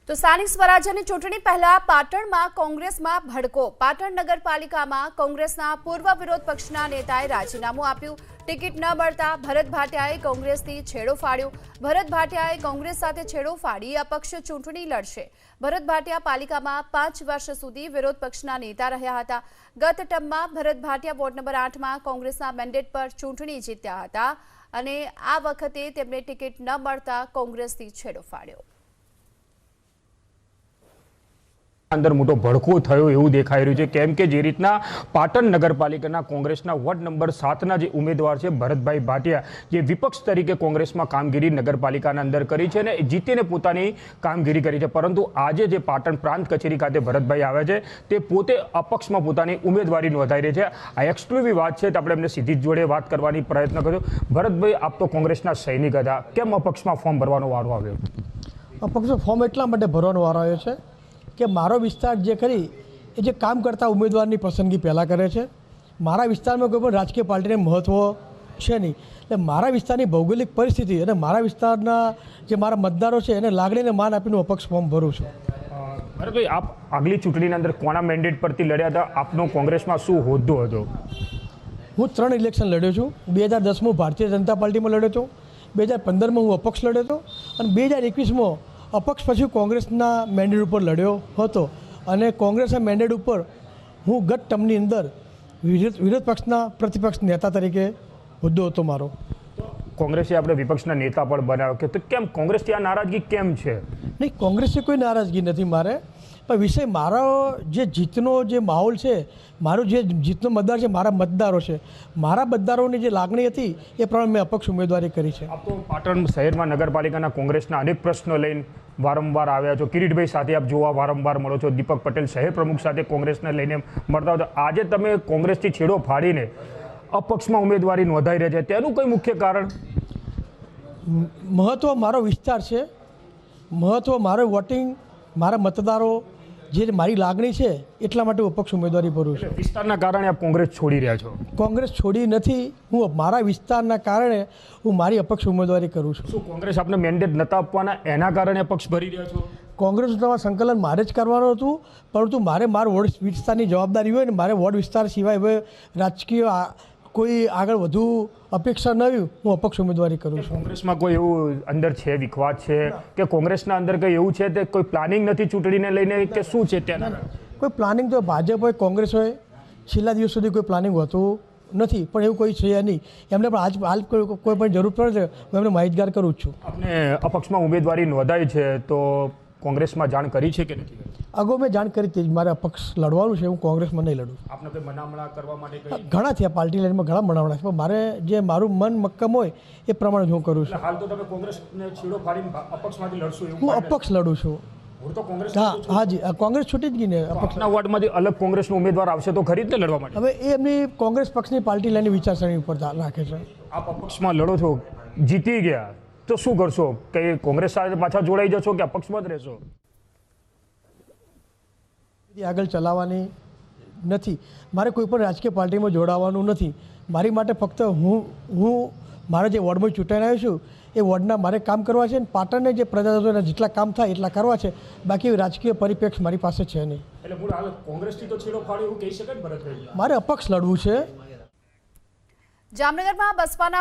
તો સ્થાનિક સ્વરાજ્યની ચૂંટણી પહેલા પાટણમાં કોંગ્રેસમાં ભડકો। પાટણ નગરપાલિકામાં કોંગ્રેસના પૂર્વ વિરોધ પક્ષના નેતાએ રાજીનામું આપ્યું। ટિકિટ ન મળતા ભરત ભાટિયાએ કોંગ્રેસથી છેડો ફાડ્યો। ભરત ભાટિયાએ કોંગ્રેસ સાથે છેડો ફાડી અપક્ષ ચૂંટણી લડશે। ભરત ભાટિયા પાલિકામાં 5 વર્ષ સુધી વિરોધ પક્ષના નેતા રહ્યા હતા। ગત ટર્મમાં ભરત ભાટિયા વોર્ડ નંબર 8માં કોંગ્રેસના મેન્ડેટ પર ચૂંટણી જીત્યા હતા અને આ વખતે તેમને ટિકિટ ન મળતા કોંગ્રેસથી છેડો ફાડ્યો। અંદર મોટો ભડકો થયો એવું દેખાઈ રહ્યું છે, કેમ કે જે રીતના પાટણ નગરપાલિકાના કોંગ્રેસના વોર્ડ નંબર 7ના જે ઉમેદવાર છે ભરતભાઈ ભાટિયા, જે વિપક્ષ તરીકે કોંગ્રેસમાં કામગીરી નગરપાલિકાના અંદર કરી છે અને જીતીને પોતાની કામગીરી કરી છે, પરંતુ આજે જે પાટણ પ્રાંત કચેરી ખાતે ભરતભાઈ આવે છે તે પોતે અપક્ષમાં પોતાની ઉમેદવારી નોંધાઈ રહી છે। આ એક્સક્લુઝિવ વાત છે, તો આપણે એમને સીધી જોડે વાત કરવાની પ્રયત્ન કર્યો। ભરતભાઈ, આપ તો કોંગ્રેસના સૈનિક હતા, કેમ અપક્ષમાં ફોર્મ ભરવાનો વારો આવ્યો? અપક્ષમાં ફોર્મ એટલા માટે ભરવાનો વારો આવ્યો છે કે મારો વિસ્તાર જે કરી એ જે કામ કરતા ઉમેદવારની પસંદગી પહેલાં કરે છે। મારા વિસ્તારમાં કોઈ પણ રાજકીય પાર્ટીને મહત્ત્વ છે નહીં, એટલે મારા વિસ્તારની ભૌગોલિક પરિસ્થિતિ અને મારા વિસ્તારના જે મારા મતદારો છે એને લાગણીને માન આપીને અપક્ષ ફોર્મ ભરું છું। ભરતભાઈ, આપ આગલી ચૂંટણીની અંદર કોના મેન્ડેટ પરથી લડ્યા હતા? આપનો કોંગ્રેસમાં શું હોદ્દો હતો? હું 3 ઇલેક્શન લડ્યો છું। 2010માં ભારતીય જનતા પાર્ટીમાં લડ્યો હતો, 2015માં હું અપક્ષ લડ્યો હતો અને 2021માં અપક્ષ પછી કોંગ્રેસના મેન્ડેટ ઉપર લડ્યો હતો અને કોંગ્રેસના મેન્ડેટ ઉપર હું ગત ટર્મની અંદર વિરોધ પક્ષના પ્રતિપક્ષ નેતા તરીકે હોદ્દો હતો મારો। કોંગ્રેસે આપણે વિપક્ષના નેતા પણ બનાવ્યો કે તો કેમ કોંગ્રેસથી આ નારાજગી કેમ છે? નહીં, કોંગ્રેસથી કોઈ નારાજગી નથી મારે, પણ વિષય મારો જે જીતનો જે માહોલ છે, મારો જે જીતનો મતદાર છે, મારા મતદારો છે, મારા મતદારોની જે લાગણી હતી એ પ્રમાણે મેં અપક્ષ ઉમેદવારી કરી છે। આપ તો પાટણ શહેરમાં નગરપાલિકાના કોંગ્રેસના અનેક પ્રશ્નો લઈને વારંવાર આવ્યા છો। કિરીટભાઈ સાથે આપ જોવા વારંવાર મળો છો, દીપક પટેલ શહેર પ્રમુખ સાથે કોંગ્રેસને લઈને મળતા હોય, આજે તમે કોંગ્રેસથી છેડો ફાડીને અપક્ષમાં ઉમેદવારી નોંધાઈ રહી છે, તેનું કોઈ મુખ્ય કારણ? મહત્ત્વ મારો વિસ્તાર છે, મહત્ત્વ મારો વોટિંગ, મારા મતદારો જે મારી લાગણી છે એટલા માટે હું અપક્ષ ઉમેદવારી ભરું છું। વિસ્તારના કારણે આપ કોંગ્રેસ છોડી રહ્યા છો? કોંગ્રેસ છોડી નથી, હું મારા વિસ્તારના કારણે હું મારી અપક્ષ ઉમેદવારી કરું છું। શું કોંગ્રેસ આપને મેન્ડેટ નતા આપવાના એના કારણે અપક્ષ ભરી રહ્યા છો? કોંગ્રેસનું તમારું સંકલન મારે જ કરવાનું હતું, પરંતુ મારે મારા વોર્ડ વિસ્તારની જવાબદારી હોય ને મારે વોર્ડ વિસ્તાર સિવાય હવે રાજકીય કોઈ આગળ વધુ અપેક્ષા ન હોય, હું અપક્ષ ઉમેદવારી કરું છું। કોંગ્રેસમાં કોઈ એવું અંદર છે વિખવાદ છે કે કોંગ્રેસના અંદર કંઈ એવું છે તે કોઈ પ્લાનિંગ નથી ચૂંટણીને લઈને કે શું છે તેના? કોઈ પ્લાનિંગ તો ભાજપ હોય કોંગ્રેસ હોય છેલ્લા દિવસ સુધી કોઈ પ્લાનિંગ હોતું નથી, પણ એવું કોઈ છે નહીં। એમને પણ હાલ કોઈ પણ જરૂર પડે હું એમને માહિતગાર કરું છું। આપને અપક્ષમાં ઉમેદવારી નોંધાઈ છે તો કોંગ્રેસમાં જાણ કરી છે કે નથી? અગાઉ મેં જાણ કરી હતી, મારે અપક્ષ લડવાનું છે, હું કોંગ્રેસમાં નહીં લડું। આપને કોઈ મનામણા કરવા માટે ઘણા થયા, પાર્ટી લાઈનમાં ઘણા મનામણા છે, પણ મારે જે મારું મન મક્કમ હોય એ પ્રમાણે જ હું કરું છું। હાલ તો તમે કોંગ્રેસને છેડો ફાડીને અપક્ષમાંથી લડશો એવું? હું અપક્ષ લડું છું। હાજી, કોંગ્રેસ છૂટી જ ગઈ ને। અપક્ષના વોર્ડમાંથી અલગ કોંગ્રેસનો ઉમેદવાર આવશે તો ખરી જ લડવા માટે? હવે એ એમની કોંગ્રેસ પક્ષની પાર્ટી લાઈનની વિચારસરણી ઉપર રાખે છે। આપ અપક્ષમાં લડો છો, જીતી ગયા તો શું કરશો? કે કોંગ્રેસ સાથે પાછા જોડાઈ જશો કે અપક્ષમાં જ રહેશો? આગળ ચલાવવાની નથી, મારે કોઈ પણ રાજકીય પાર્ટીમાં જોડાવાનું નથી। મારી માટે ફક્ત હું મારા જે વોર્ડમાં ચૂંટાઈને આવ્યો છું એ વોર્ડના મારે કામ કરવા છે અને પાટણને જે પ્રજાજનોના જેટલા કામ થાય એટલા કરવા છે, બાકી રાજકીય પરિપ્રેક્ષ મારી પાસે છે નહીં। એટલે હું હાલ કોંગ્રેસથી તો છેડો ફાડ્યો એવું કહી શકાય ભરતભાઈ? મારે અપક્ષ લડવું છે। જામનગરમાં બસપાના